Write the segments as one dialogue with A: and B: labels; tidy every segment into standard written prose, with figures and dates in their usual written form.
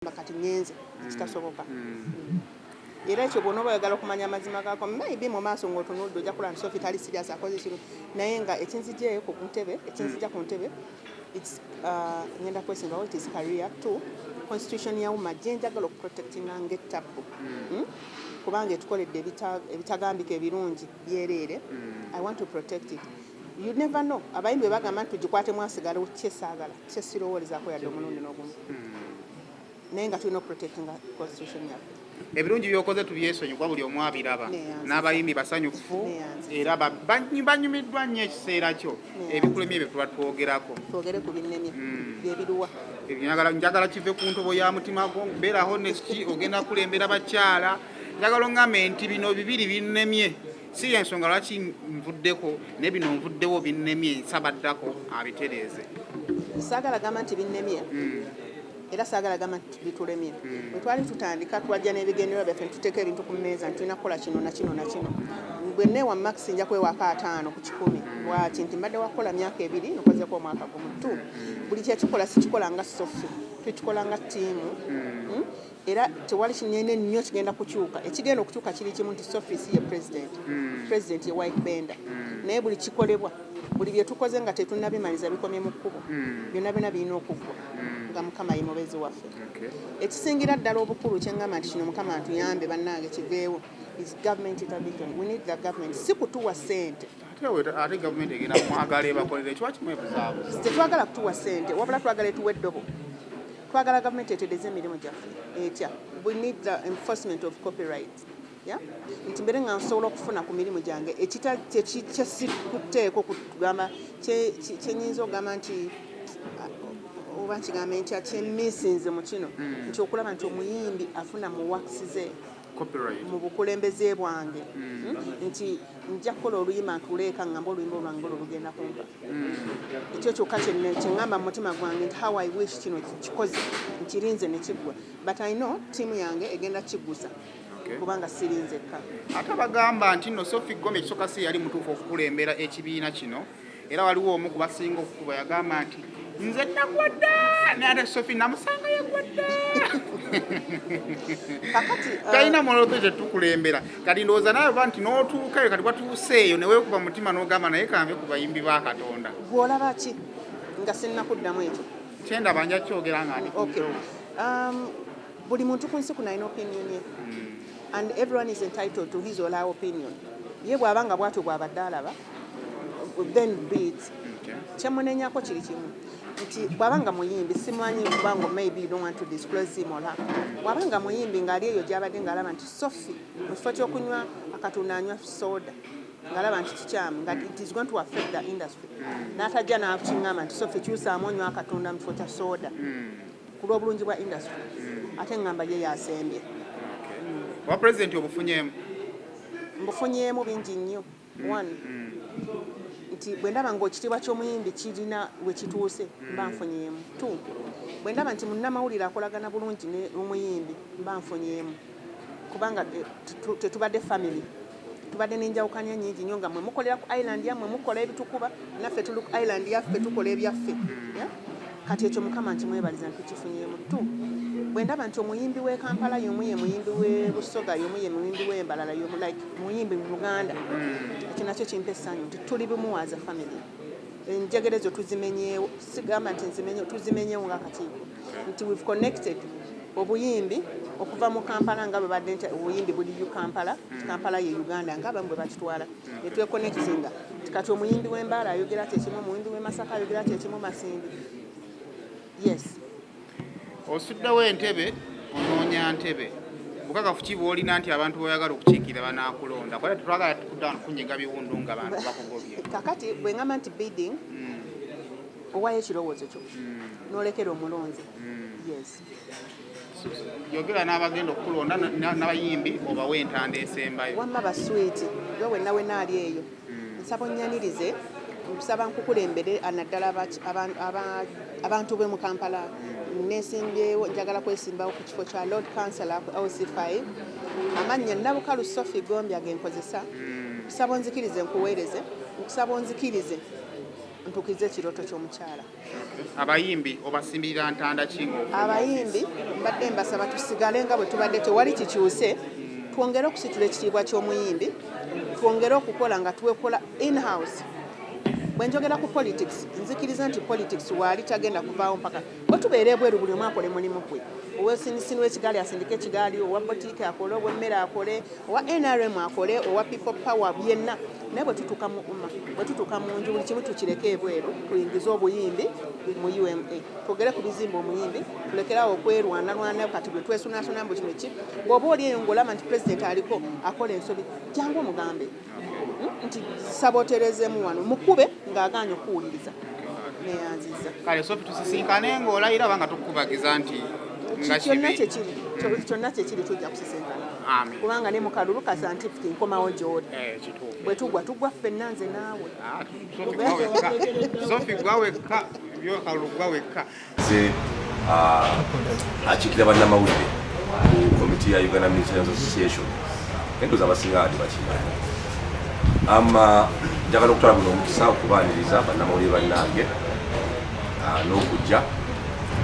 A: kati ngenze kitasoboka. Era ekyo bw'onoba oyagala okumanya amazima gaako maybe mu maaso ng'otunudde ojja kulaba nti Sophie tali serious akoze kino naye nga ekinzigyeyo ku ntebe ekinzijja ku ntebe ngenda kwesimbawo it is career to constitution ya umma gye njagala okuprotectinga ng'ettabu kubanga etukoledde ebitagambika ebirungi byereere. I want to protect it. You never know. Abayimbi bagamba nti tugikwatemu asigala kyesaagala kyesirowoolezaako yadde omulundi n'ogumu naye nga tulina okuprotectinga constitution yaffe.
B: Ebirungi byokoze tubyesonyiwa buli omu abiraba n'abayimbi basanyufu era banyumiddwa nnyo ekiseera kyo ebikulemye ebyo tuba twogerako
A: twogere ku binnemye byebiruwa
B: njagala kive ku ntobo ya mutima gwo beeraho neki ogenda kulembera bakyala njagala ongambe nti bino bibiri binnemye si ensonga lwaki nvuddeko ne bino nvuddewo binnemye nsabaddako abitereeze.
A: Saagala gamba nti binnemye era saagala gamba nti bitulemye. Bwe twali tutandika twajja n'ebigendererwa byaffe ne tuteeka ebintu ku mmeeza nti tulina kukola kino na kino na kino. Bwe neewa max nja kwewaka 5 ku 10 lwaki nti mbadde wakola myaka 2 nokozeeko omwaka gumu tu. Buli kyekikola sikikola nga Sophie tukikola nga ttiimu era tewali kinene nnyo kigenda kukyuka. Ekigenda okukyuka kiri kimu nti Sophie si ye president ye White Bender naye buli kikolebwa buli bye tukoze nga tetunnabimaliza bikomye mu kkubo byonna byonna birina okuggwa nga Mukama ye mubezi waffe. Ekisingira ddala obukulu kyengamba nti kino Mukama atuyambe bannange kiveewo is government intervention. We need the government si kutuwa ssente
B: ate gavumenti egenda mwagala ebakolere kiwa kimwebuzaabo
A: tetwagala kutuwa ssente wabula twagala etuwa eddobo twagala gavumenti etereeze emirimu gyaffe etya. We need the enforcement of copyright nti mbere nga nsobola okufuna ku mirimu gyange kyesikuteeko kugamba kyenyinza okugamba nti oba nkigambe ntya kyemisinze mu kino nti okulaba nti omuyimbi afuna mu wakisi ze mu bukulembeze bwange nti nja kukola oluyimba ntuleeka ngamba oluyimba olwange olugenda kumpa ekyo kyokka kyeŋŋamba mu mutima gwange nti how I wish kino kikoze nkirinze ne kiggwa but I know ttiimu yange egenda kiggusa kubanga sirinzekka.
B: Ate bagamba nti nno Sophie Gomez ekisooka si yali mutuufu okukulembera ekibiina kino era waliwo omu ku basinga okukuba yagamba nti nze nagwadda naye ate Sophie namusanga yagwadda talina muloto tetukulembera kati ndowooza naye oba nti n'otuukayo kati watuuseeyo ne weekuba mutima n'ogamba naye kambe ku bayimbi ba Katonda
A: gw'olaba ki nga sinnakuddamu ekyo
B: kyendaba nja kyogera nga ndi
A: buli muntu ku nsi kuno alina opinion ye and everyone is entitled to his or her opinion. Ye bw'aba nga bw'atyo bw'abadde alaba then be it kyemunenyako kiri kimu nti bw'abanga muyimbi simanyi kubanga maybe you don't want to disclose him or her bw'abanga muyimbi ng'ali eyo gy'abadde ng'alaba nti Sophie mu kifo ky'okunywa akatunda anywa soda ng'alaba nti kikyamu nga it is going to affect the industry n'atajja n'akiŋŋamba nti Sophie kyusaamu onywa akatunda mu kifo kya soda ku lw'obulungi bwa industry ate ngamba ye yasembye.
B: Wa president obufunyeemu
A: mbufunyeemu bingi nnyo one nti bwe ndaba ng'ekitiibwa ky'omuyimbi kirina we kituuse mba nfunyeemu two bwe ndaba nti munnamawulire akolagana bulungi n'omuyimbi mba nfunyeemu kubanga tetubadde family tubadde n'enjawukanya nnyingi nnyo nga mwe mukolera ku island yammwe mukola ebitukuba naffe tuli ku island yaffe tukola ebyaffe kati ekyo Mukama nkimwebaliza nti tukifunyeemu two bwe ndaba nti omuyimbi w'e Kampala y'omu ye muyimbi w'e Busoga y'omu ye muyimbi w'e Mbalala y'omu like muyimbi mu Uganda ekyo nakyo kimpa essanyu nti tuli bumu as a family. Enjegere zo tuzimenyeewo sigamba nti tuzimenyeewo ng'akakiiko nti we've connected obuyimbi okuva mu Kampala nga bwe badde nti obuyimbi buli Kampala Kampala ye Uganda nga abamu bwe bakitwala ne twekonekitinga nti kati omuyimbi w'e Mbaala ayogera kyekimu omuyimbi w'e Masaka ayogera kyekimu Masindi. Yes.
B: Osuddewo entebe onoonya ntebe bukakafu ki bw'olina nti abantu boyagala okukiikirira banaakulonda kwera tetwagala tukuddaano kunyiga biwundu nga bantu bakugobye
A: kakati bwe ngamba nti bidding owayo ekirowoozo kyo n'olekera omulonzi yes
B: yogera n'abagenda okukulonda n'abayimbi obawe entanda esembayo
A: wamma baswiti gwe wenna wenna ali eyo nsaba onnyanirize nsaba nkukulembere naddala abantu b'e mu Kampala nesimbyewo njagala kwesimbawo ku kifo kya Lord Councillor ku LC5 amannya Nabukalu Sophie Gombe agenkozesa nsaba onzikirize nkuweereze nkusaba onzikirize ntukize ekirooto ky'omukyala.
B: Abayimbi obasimbirira ntanda kingo?
A: Abayimbi mbadde mbasaba tusigale nga bwe tubadde tewali kikyuse, twongere okusitula ekitiibwa ky'omuyimbi, twongere okukola nga twekola in-house. Bwe njogera ku politics, nzikiriza nti politics waali tagenda kuvaawo mpaka bwe tubeera ebweru buli omu akole mulimu gwe. Owesinisini w'ekigaali asindike ekigaali, owa botike akole, ow'emmere akole, owa NRM akole, owa people power yenna. Naye bwe tutuuka mu umma, bwe tutuuka mu nju, buli kimu tukireke ebweru, tuyingize obuyimbi mu UMA. Twogere ku bizimba omuyimbi, tulekerawo okwerwanalwana kati bwe twesunaasuna mbu kino ki. Bw'oba oli eyo ng'olaba nti pulezidenti aliko akola ensobi, jangu omugambe nti saboterezemu wano, mukube ng'agaanye okuwuliriza. Neyanziza.
B: Kale Sophie tusisinkane ng'olayira banga tukubagiza nti
A: kyonna kyekiri tujja kusisinkana.
B: Amen.
A: Kubanga ne mu kalulu ka scientific nkomawo gy'oli.
B: Kituufu.
A: Bwe tugwa ffenna nze naawe.
B: Sophie gwawekka byo kalulu gwawekka.
C: Nze akiikira bannamawulire ku komiti ya Uganda Ministerial Association. Endoza abasinga adi bakimanyi. Njagala okutwala guno omukisa okubaaniriza bannamawulire bannange n'okujja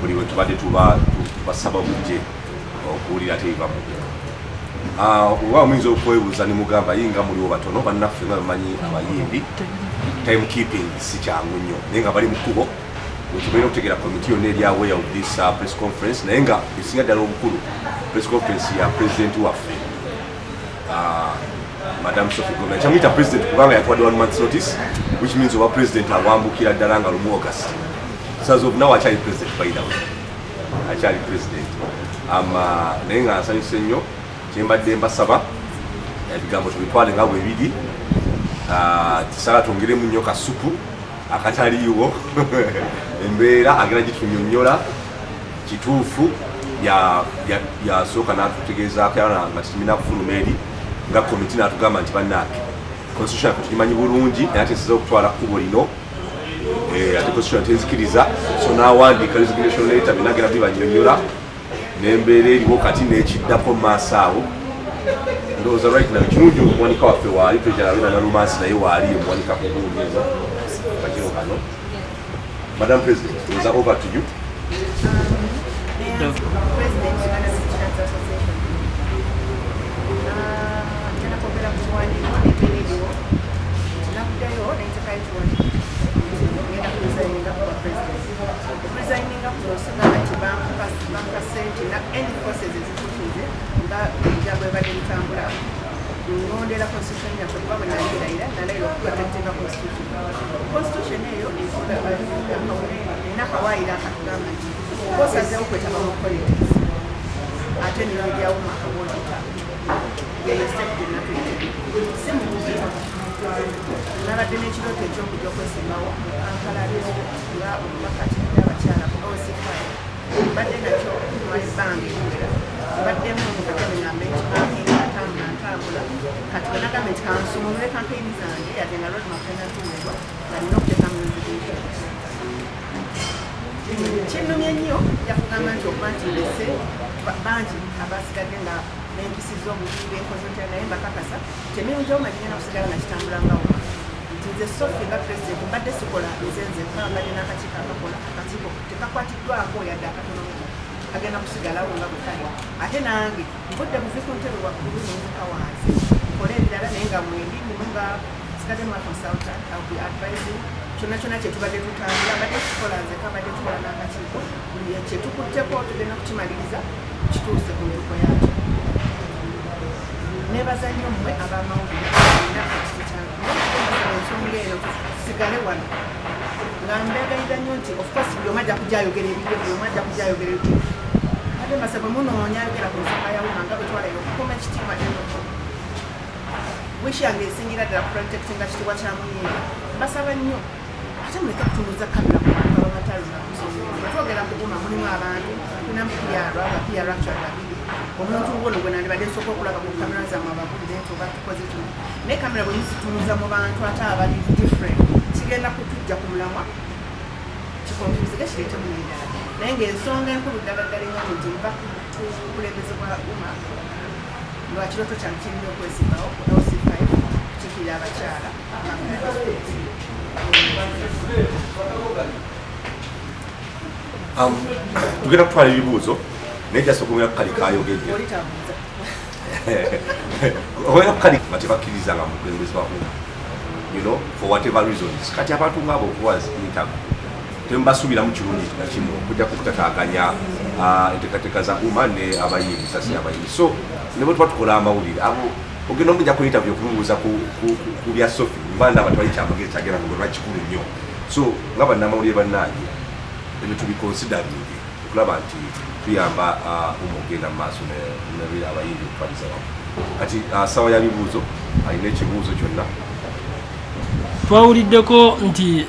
C: buli we tubadde tubasaba bujje okuwulira ate ebiva mu byo. Oba omuyinza okwebuuza ne mugamba yinga muliwo batono bannaffe nga bamanyi abayimbi time keeping si kyangu nnyo naye nga bali mu kkubo wetubeera okutegera komiti yonna eri aware of this press conference naye nga esinga ddala obukulu press conference ya pulezidenti waffe Madam Sophie Gomez. Chamita president kubanga yatwadde 1 month's notice, which means oba president awambukira ddala nga lumu August. So as of now akyali president by the way. Akyali president. Naye nga nsanyuse nnyo kyembadde mbasaba ebigambo tubitwale nga bwe biri. Tisala twongeremu nnyo kasupu akataliiwo embeera agenda gitunyonnyola kituufu yasooka n'atutegeezaako nga kitimina kufuluma eri nga komiti n'atugamba nti bannange constitution yaffe tugimanyi bulungi naye ate nsiza okutwala kkubo lino ate constitution tenzikiriza so n'awandiika resignation letter binagenda bibanyonnyola n'embeera eriwo kati n'ekiddako mu maaso awo ndowooza right now kirungi omuwanika waffe waali twejalabira na lumansi naye waali omuwanika kubuuliza kakiro kano. Madam President, it is over to you.
D: Ngondera constitution ya kwa bana ila na leo kutetea constitution hiyo ina kawaida kama kosa zao kwetaba mu politics ate ni media uma kaboneka ya step na tweet simu na badene chiro techo kujja kwesimbawo ankala lezo nga bakati y'abakyala ko osifai badde nakyo mali bangi badde mu kakene na mechi tambula kati bana gavumenti kansumulule kampeyini zange yadde nga lwati mapena tuweebwa nga nina okuteeka mu nzigiriza kinnumye nnyo yakugamba nti okuba nti mbese bangi abasigadde nga n'empisiza obubi b'enkozotera naye mbakakasa temiyinza omanyigenda kusigala nga kitambula nga woma nti nze Sophie nga pulezidenti mbadde sikola nzenze mbadde n'akakiiko akakola akakiiko tekakwatiddwako yadde akatono agenda kusigalawo nga bwe kali ate nange mbudde muve ku ntebe waggulu n'envuka wansi nkole ebirala naye nga mwendi nimunga sigadde mu consultant I will be advising kyonna kyonna kye tubadde tutambula mbadde tukola nze kabadde tukola n'akakiiko buli kye tukutteko tugenda kukimaliriza kituuse ku ntuuko yakyo. Neebaza nnyo mmwe ab'amawulire alina ekiti kyange ensonga eno tusigale wano nga mbeegayira nnyo nti of course buli omu ajja kujayogera ebibyo buli omu ajja kujayogera ebibyo ate mbasaba munoonya ayogera ku nsonga ya wuma nga bwe twalayo okukuuma ekitiibwa enoko wish yange esingira ddala protectinga kitiibwa kya muyimbi mbasaba nnyo ate muleke kutunuza kamera ku bantu ababataluna ku nsonga bwe twogera mu buguma mulimu abantu tuna mpiyarwa abapiyarwa actually babiri omuntu ngono gwe nandibadde nsooka okulaba ku kamera zammwe ababulire nti oba tukoze tuno naye kamera bwe muzitunuza mu bantu ate abali different kigenda kutujja ku mulamwa kikonfuzige kireete mu endala naye ng'ensonga enkulu ddala ddala engano nti nva ku bukulembeze bwa umma lwa kirooto kyange kirina okwesimbawo ku LC5 kikiri abakyala
C: tugenda kutwala ebibuuzo naye jasokomera kukali kayogedde obeera kukali nga tebakkiriza nga mukulembeze wamu for whatever reasons kati abantu ngaabo okuwazi interview tembasuubiramu kirungi na kimu okujja kutataganya enteekateeka za UMA ne abayimbi sasi abayimbi so ne bwe tuba tukola amawulire abo ogenda omujja ku interview okumubuuza ku bya Sophie mba ndaba twali kyamagezi kyagenda kugoba kikulu nnyo so nga bannamawulire bannange ebyo tubikonsidaringe okulaba nti tuyamba omugenda mu maaso nebira abayimbi okutwaliza wamu kati sawa ya bibuuzo alina ekibuuzo kyonna
E: twawuliddeko nti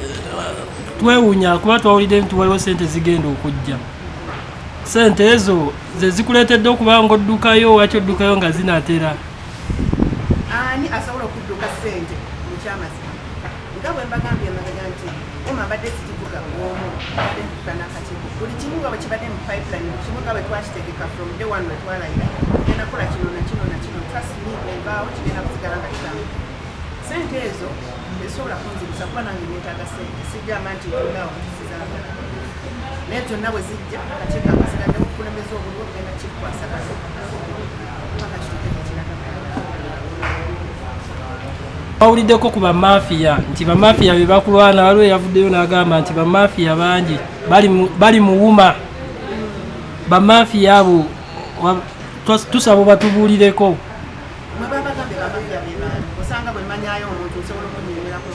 E: twewuunya kuba twawulidde nti waliwo sente zigenda okujja sente ezo ze zikuleetedde okuba nga oddukayo waki oddukayo nga zinatera
D: ani asobola okudduka sente mukyamazima nga bwe mbagambye emabega nti UMA mbadde sikivuga omu badde ntuka n'akakiiko buli kimu nga bwe kibadde mu pipeline buli kimu nga bwe twakitegeka from day one lwe twalayira genda kukola kino na kino na kino trust me bwembaawo kigenda kusigala nga kitamu sente ezo ezisobola kunzibisa kuba nange neetaaga sente sijjamba nti olaawo tizizagala naye zonna bwe zijja akakiiko akasigadde okukulembeza obuliwo kugenda kikwasagala paka kituke kiraga
E: twawuliddeko ku bamafiya nti bamafiya be bakulwana waliwo yavuddeyo n'agamba nti bamafiya bangi bali mu UMA bamafiya abo tusaba batubuulireko
D: osanga bwe manyayo omuntu osobola okunyumirako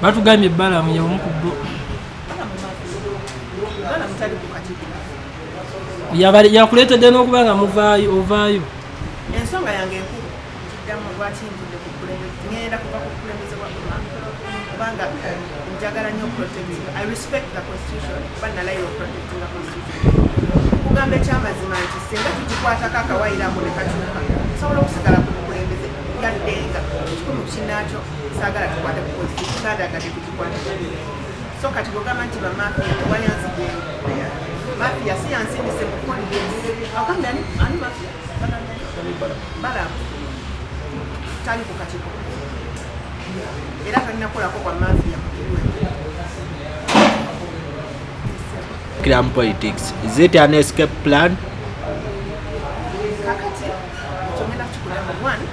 E: batugambye ebbalamu yamu ku bbo yakuleetedde n'okuba nga ovaayo
D: ensonga yange enkulu nkiddamu lwaki nvudde ku kulembeze ngenda kuva ku kulembeze wa UMA kubanga njagala nnyo protecting I respect the constitution kuba nalayira oprotecting the constitution kugamba ekyamazima nti singa tukikwatako akawairamu ne katuuka tusobola okusigala ku bukulembeze yaddenga ekikulu kinnaakyo saagala tukwate ku constitution saadagadde tukikwatako so kati bwogamba nti bamafiya tewayanzigenge mafiya si yansindise mu confidence akambe ani mafiya balamu tali ku kakiiko era kalinakolako kwa mafiya
F: Cram politics. Is it an escape plan?
D: Kakati tugenda kukulamu one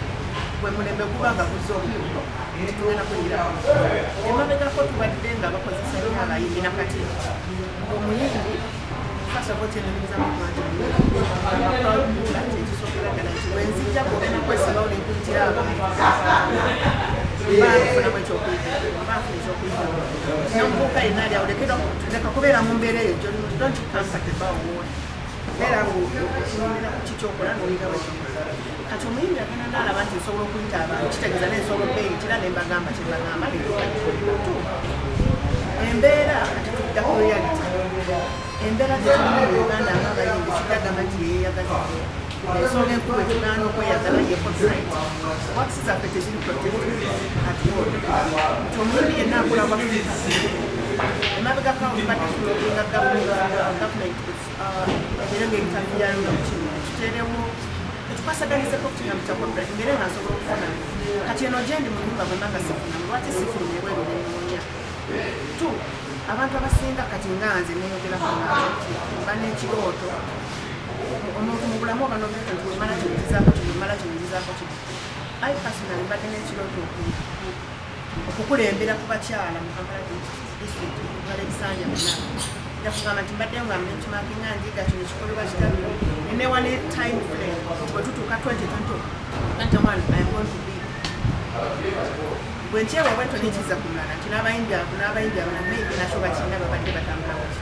D: bwe mulembe gubanga kuzza obukubo tugenda kuyira emabegako tubadde nga bakozesa nnyo abayimbi nakati omuyimbi kasobotenemiza mukwanja amakula kyekisookera ddala nti wenzijja bwogenda kwesibawo nenkuyitira abantu bafunamu ekyokuyiga bafuna ekyokuyiga nomubuuka yenna ali awo leka kubeera mu mbeera eyo don't comfortable wowe beera okunyumira ku kikyokola n'oyigawo ekyokola kati omuyimbi agenda naalaba nti nsobola okuyita abantu kitegeeza nensobola okbeyitira nembagamba kyebagamba netutu embeera kati tudda ku reality embeera zetulina mu Uganda ng'abayimbi kitagamba nti yeeyagaza ensonga enkulu etugaana okweyagala ye copyright wakisi zaffe teziri protected at all nti omuyimbi yenna akola bwafika emabegako badde tulobinga gavumenti era ng'ekitafiyanga mu kino tuteeremu etukwasaganizeko kukigambo kya copyright mbeera nga nsobola okufuna kati eno gyendi mu nyumba bwemba nga sifunamu lwaki sifulumye bweru nemunya tu abantu abasinga kati nga nze neyogerako nti mba n'ekirooto omuntu mu bulamu oba n'ogenda nti wemala kimuzizaako kino wemala kimuzizaako kino I personally mbadde n'ekirooto okukulembera ku bakyala mu Kampala district okutwala ebisanja byonna nja kugamba nti mbaddeyo nga benchmarkinga njiga kino kikolebwa kitabiro enewa ne time frame bwe tutuuka 2021 I am going to be bwe nkyewa bwetyo nekiza ku mulala nti n'abayimbi abala maybe nakyo bakirina babadde batambula waki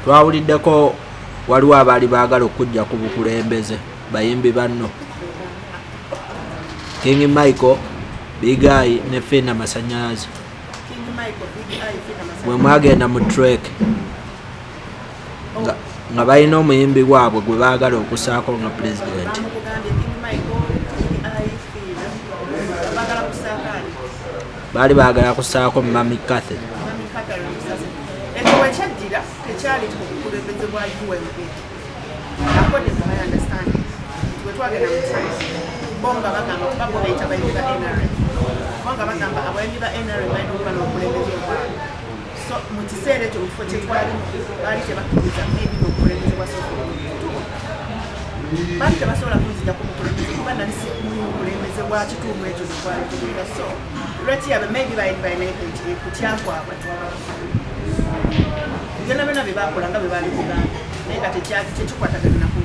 F: Twawuliddeko waliwo abaali baagala okujja ku bukulembeze bayimbi banno King Michael, Big Eye ne Fina Masanyazi bwe mwagenda mu trek nga balina omuyimbi waabwe gwe baagala okusaako nga pulezidenti baali baagala kusaako Mami Cathy
D: ekyo wekyaddira tekyali kukulembeze bwa UMP according to my understanding bwe twagenda mu trek bonga bagamba kuba bayita abayizi ba NRM bonga bagamba abayizi ba NRM balina okuba n'obukulembeze obwabwe so mu kiseera ekyo mu kifo kye twalimu baali tebakkiriza maybe n'obukulembeze bwa baali tebasobola kunzija ku bukulembeze kuba nali simuli obukulembeze bwa kitundu ekyo twali tubeera so lwekiyabe maybe balina kutya kwabwe byonna byonna bye baakola nga bwe baali kugamba naye nga tekikwatagana naku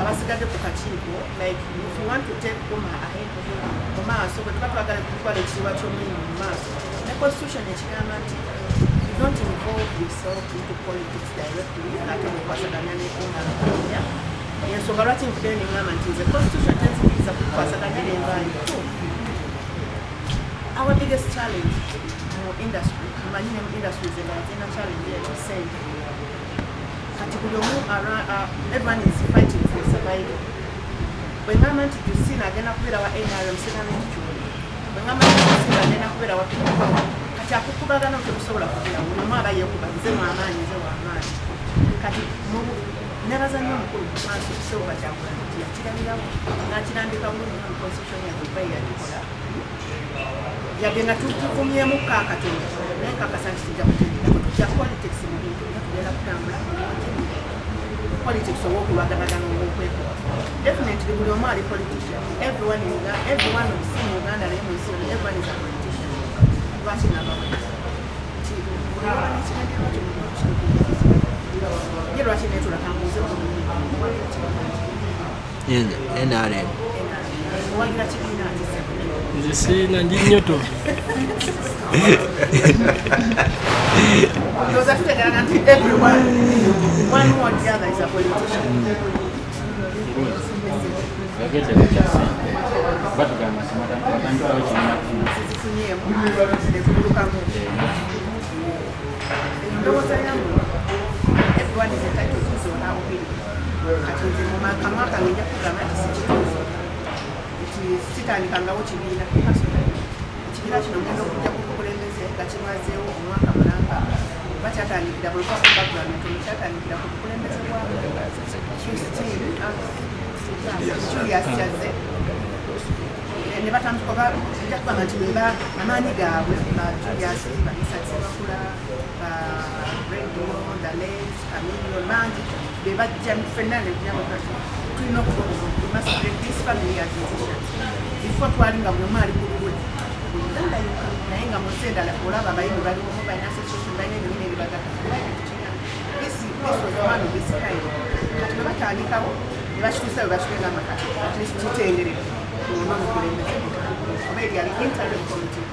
D: abasigadde ku kakiiko like if you want to take Umma ahead mu maaso bwe tuba twagala kutwala ekitiibwa ky'omulimu mu maaso ne constitution ekigamba nti you don't involve yourself into politics directly ate mukwasaganya nekungaanya yensonga lwaki nfuddeyo neŋŋamba nti nze constitution tenzikiriza kukwasaganya n'envaanyi our biggest challenge mu industry manyine mu industry zendala zirina challenge ekisente kati buli omu everyone is fighting for survival bwe ngamba nti jusina agenda kubeera wa NRM sigamba nti kyoli bwe ngamba nti jusina agenda kubeera wa people kati akukubagana tebusobola kugira buli omu aba yeekuba nze mwamaanyi nze wamaanyi kati nebaza nnyo omukulu maaso kisobola kyakulana nti yakirabirawo nakirambika bulungi mu constitution yakuba yagikola yadde nga tukumyemu kaakatono naye kakasa nti kijja kutegekako tutya politics mu bintu tugenda kutambula politics owokulwaganagana olwokwekola definitely buli omu ali politician everyone obusi mu Uganda naye mu nsi yonna everyone is a politician lwaki nabawe nti buli oba nekirenderwa kyo ye lwaki netulakambuze
F: NRM
D: owagira kibiina ati
E: nze siina ndi nnyoto
D: ndowooza tutegeranga nti everyone one or the other is a politician zifunyeemu netugulukamu endowooza yamu everyone is entitled to his or her opinion kati nze mu kamwaka ngenja kugamba nti sikituufu nti sitandikawo kibiina ekibiina kino ngenda okujja ku bukulembeze nga kimazeewo omwaka mulamba bakyatandikira bwe kwa background ntono kyatandikira ku bukulembeze bwabwe Julius Kyazze ne batandika ojja kubanga nti beba amaanyi gaabwe ba Julius Vanessa Sebakula ba Radio The Lens Camillo bangi be bajja ffenna ne byamukati tulina okuba this family as musicians before twalinga buli omu ali ku lulwe Uganda yokka naye nga mu nsi endala olaba abayimbi baliwo balina association balina ebibiina ebibagata this was one of this kind kati bwe batandikawo ne bakituusa bwe bakitugamba kati at least kitenderere olwo omukulembeze oba eryali interim committee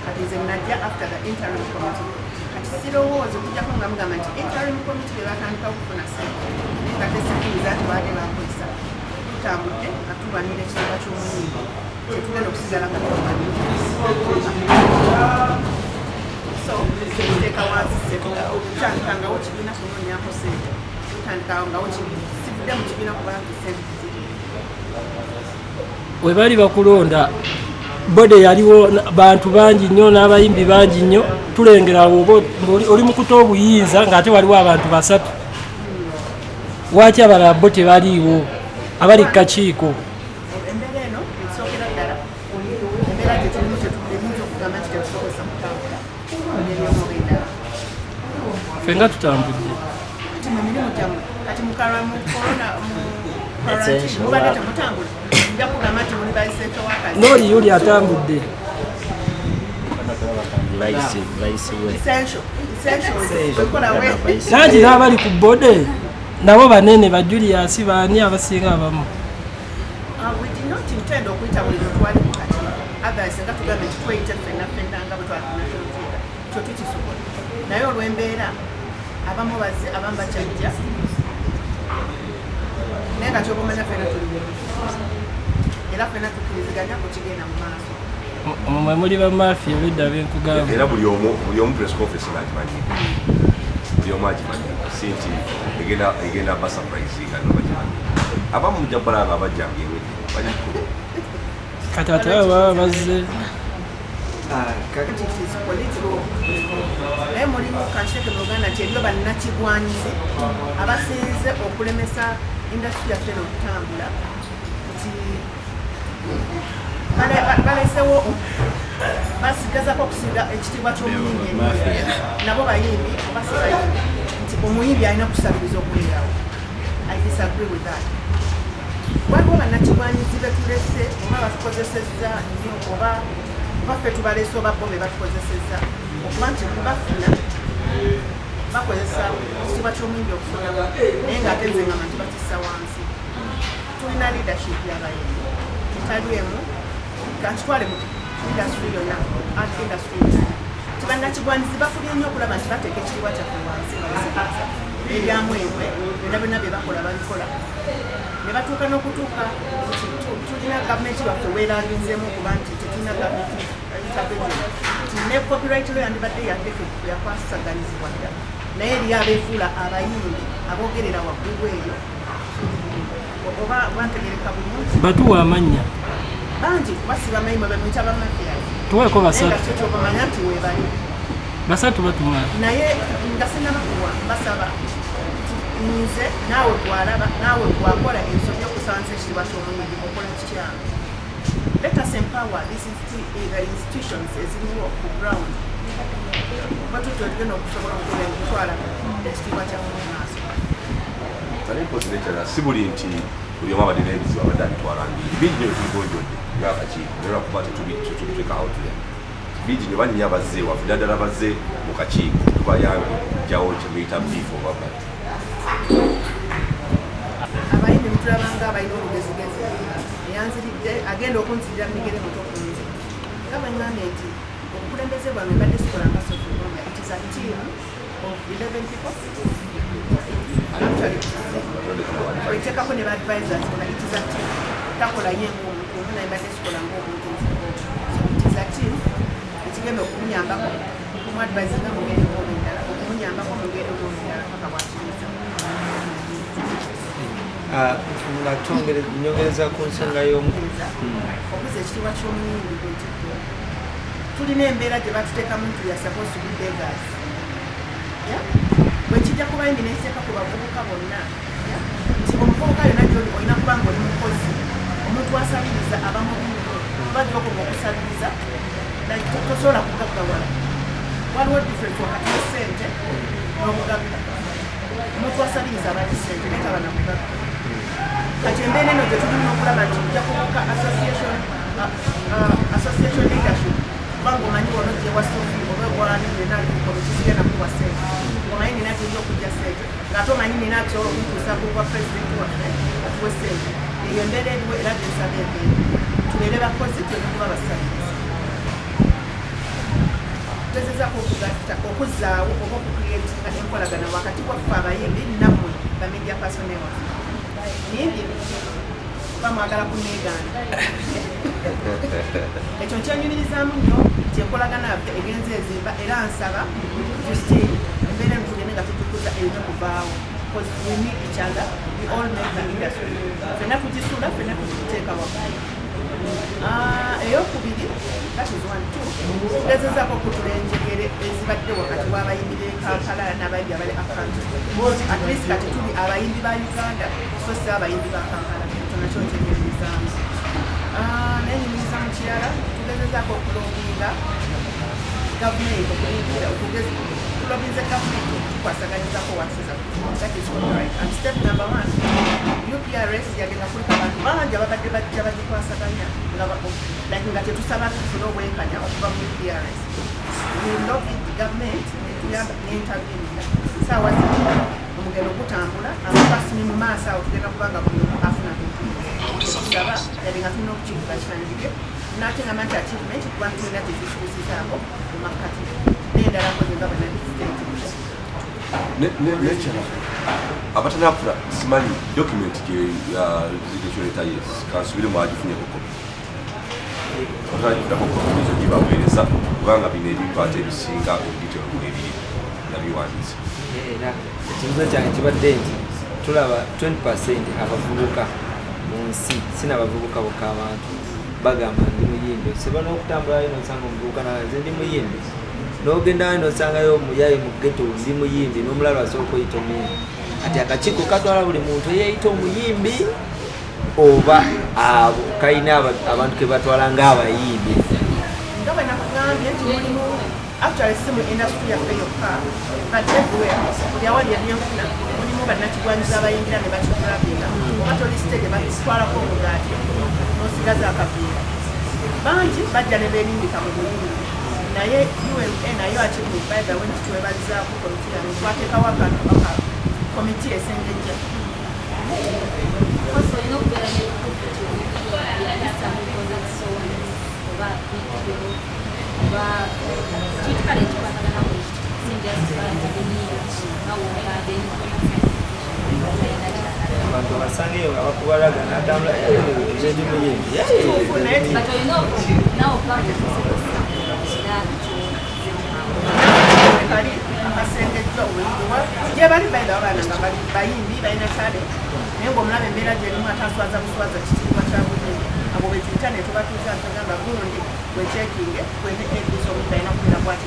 D: kati nze najja after the interim committee kati sirowooza okujjako nga mugamba nti interim committee bwe batandikawo okufuna sente naye nga tesikiriza nti baade bakozesa tutambudde nga tulwanira ekitiibwa ky'omuyimbi kyetugenda okusigala nga so tuteeka wansi tutandikawo kibiina kunoonyaako sente tutandikawo sivudde mu kibiina kubanga sente
E: we bali bakulonda bode yaliwo bantu bangi nnyo n'abayimbi bangi nnyo tulengerawo oli mukuta obuyinza ng'ate waliwo abantu basatu waki abalala bo tebaliiwo abali kakiiko
D: embeera eno ekisookera ddala embeera gyetulimu eyinza okugamba nti tetusoboza kutambula ebyomwoba endala
E: ffe nga tutambudde
D: kati mu mirimu gyammwe kati mukalwa mu korona mubadde temutambula nja kugamba nti muli bayiseeto wakazi
E: n'oli yuli atambudde nangi n'abali ku bode nabo banene ba Julius baani abasinga abamu
D: we did not intend okuyita buli lwe twali mu kati others nga tugambe nti tweyite ffenna nga bwe twalinakyotuyita kyo tukisobola naye olw'embeera abamu bazze abamu bakyajja naye nga kyokumanya ffenna tuli era ffenna tukkiriziganya ku kigenda mu maaso
E: mwe muli bamafiya ebedda benkugamba
C: era buli omu press conference ng'agimanyi buli omu agimanyi si nti egenda ba surprise nga nobagimanyi abamu mujja kubalanga abajjanga ewedde bagikulu
E: kati ate abo baba bazze
D: naye mulina kirimu kansheke mu Luganda nti eriyo bannakigwanyizi abasinze okulemesa industry yaffe n'okutambula nti balesewo basigazako okusinga ekitiibwa ky'omuyimbi nabo bayimbi oba si bayimbi nti omuyimbi alina kusabiriza okubeerawo. I disagree with that. Waliwo bannakigwanyizi betulese oba batukozesezza nnyo oba baffe tubalese oba bo be batukozesezza okuba nti bafuna bakozesa ekitiibwa ky'omuyimbi okufuna naye ng'ate nze ngamba nti batissa wansi. Tulina leadership y'abayimbi etali emu kakitwale mu industry yonna art industry yonna ti bannakigwanyizi bafubye nnyo okulaba nti bateeka ekitiibwa kyaffe wansi nga basigaza ebyamwebwe byonna byonna bye bakola babikola ne batuuka n'okutuuka nti tulina gavumenti waffe weeraginzemu okuba nti tetulina gavumenti intervention nti ne copyright law yandibadde yakwasaganyizibwa dda naye eriyo abeefuula abayimbi aboogerera waggulu eyo oba bantegereka bulungi
E: batuwa amannya
D: bangi kubasiba mayima bemuyita bamafiya
E: tuweeko basatu
D: kyobamanya nti webali
E: basatu batuma
D: naye nga sinnabakuwa mbasaba nze naawe bwalaba naawe bwakola ensobi okusansa ekitiibwa ky'omuyimbi okola kikyamu. Let us empower these institutions eziriwo ku ground oba tutolire n'okusobola okutwala ekitiibwa kyamwe maaso.
C: si buli nti buli omu abadde n'ebizibu abadde abitwalangira bingi nyo tuligonjodde ngaakakiiko naye lwakuba tetubiteekawo tulya bingi nyo bannya bazze waffe ddala bazze mu kakiiko tubayambe jjawo kyemuyita beef oba
D: abayimbi mutulabanga abalina olugezigezi eyanziridde agenda okunzirira migere muto kunze nga bangambye nti obukulembeze bwange mbadde sikola nga sofuloga it is a team of 11 people wetekako ne baadvisors ona it is a team takola ye ng'omuntu omu naye mbadde sikola ng'omuntu it is a team ekigenda okumunyambako okumuadvisinga mu ngeri ng'omendala okumunyambako mu ngeri ng'omendala paka bwakiriza.
F: nga nyongereza ku nsonga y'omukuza
D: okuza ekitiibwa ky'omuyimbi bwekitto tulina embeera gye batuteekamu nti ya supposed to be beggars bwekijja ku bayimbi nekiteeka ku bavubuka bonna nti omuvubuka yonna gyoli olina kuba nga oli mukozi omuntu asabiriza abamubingo bajjaokuba okusabiriza tosobola kugaggawala waliwo difference wakati w'essente n'obugagga omuntu asabiriza abali ssente naye taba namugagga kati embeera eno gye tulina okulaba nti ojja kubuka association leadership kubanga omanyi wano gyewa sofi oba gwani nina alikukola kisigenda kuwa ssente omanyi nina gyeri okujja ssente ng'ate omanyi nina kyola okuntuusa kuwa pulezidenti waffe atuwa ssente eyo embeera eriwo era gyensaba embeera tubeere bakozi tulina kuba basabiriza tugezezaako okuzzaawo oba okucreatinga enkolagana wakati waffe abayimbi nammwe ba media personnel waffe nibye oba mwagala kuneegaana ekyo nkyenyumirizaamu nnyo nti enkolagana yaffe egenza ezimba era nsaba justin embeera eno tugende nga tutukuza erina okuvaawo because we need each other we all make the industry ffenna tugisula ffenna tugiteeka waggulu. Eyokubiri that is 1 2 tugezezaako okutula enjegere ezibadde wakati w'abayimbi b'e Kampala n'abayimbi abali Afghan at least kati tuli abayimbi ba Uganda so si abayimbi ba Kampala tonakyo ntegeerizaamu nenyumiriza mu kirala tugezezaako okulobinga gavumenti tulobinze gavumenti tukwasaganyizaako wasiza that is right and step number 1 UPRS yagenda kulika abantu bangi ababadde bajja bagikwasaganya nga tetusaba tufune obwenkanya okuva mu UPRS lobby gavumenti netuyamba neintervininga saawa zino omugendo gutambula abakasimi mu maaso awo tugenda kubanga buli omu afuna tetusaba yali nga tulina okukivuga kitandike nate ngamba nti achievement kuba tulina tezituusizaako mu makkati n'endala nkozega banadistate
C: nekira abatanafuna simanyi document gyekyoleta yes kansubire mwagifunye kokopi abatanagifuna kokopi ezo gibaweereza kubanga bino ebintu ate ebisinga ebitero ebiri nabiwandiise
F: era ekibuzo kyange kibadde nti tulaba 20% abavubuka mu nsi sinabavubuka bokka abantu bagamba ndi muyimbi seba n'okutambulayo nosanga omuvubuka naze ndi muyimbi n'ogenda wano osangayo omuyayi mu ghetto ndi muyimbi n'omulala asooka oyita omuyimbi kati akakiiko katwala buli muntu eyeeyita omuyimbi oba abo kalina abantu ke batwala ng'abayimbi
D: nga bwe nakugambye nti mulimu actually si mu industry yaffe yokka but everywhere buli awali ebyenfuna mulimu bannakigwanyiza abayingira ne bakikulabinga oba toli stage bakitwalako omugaati n'osigaza akaviira bangi bajja ne beerimbika mu buyimbi naye UMA nayo akiri by the way kitwebalizaako komiti yange twateekawo akantu komiti esengejja
F: abantu basangeyo nga bakubalaga natambula ezendi muyimbi
D: kali akasengejja gye bali baida abaana nga bali bayimbi balina tale naye ng'omulaba embeera gyerimu ataswaza buswaza kitiibwa kya buyimbi abo betuyita ne tubatuuza ntagamba gundi wekyekinge kwene ediso omuntu alina kubeera bwati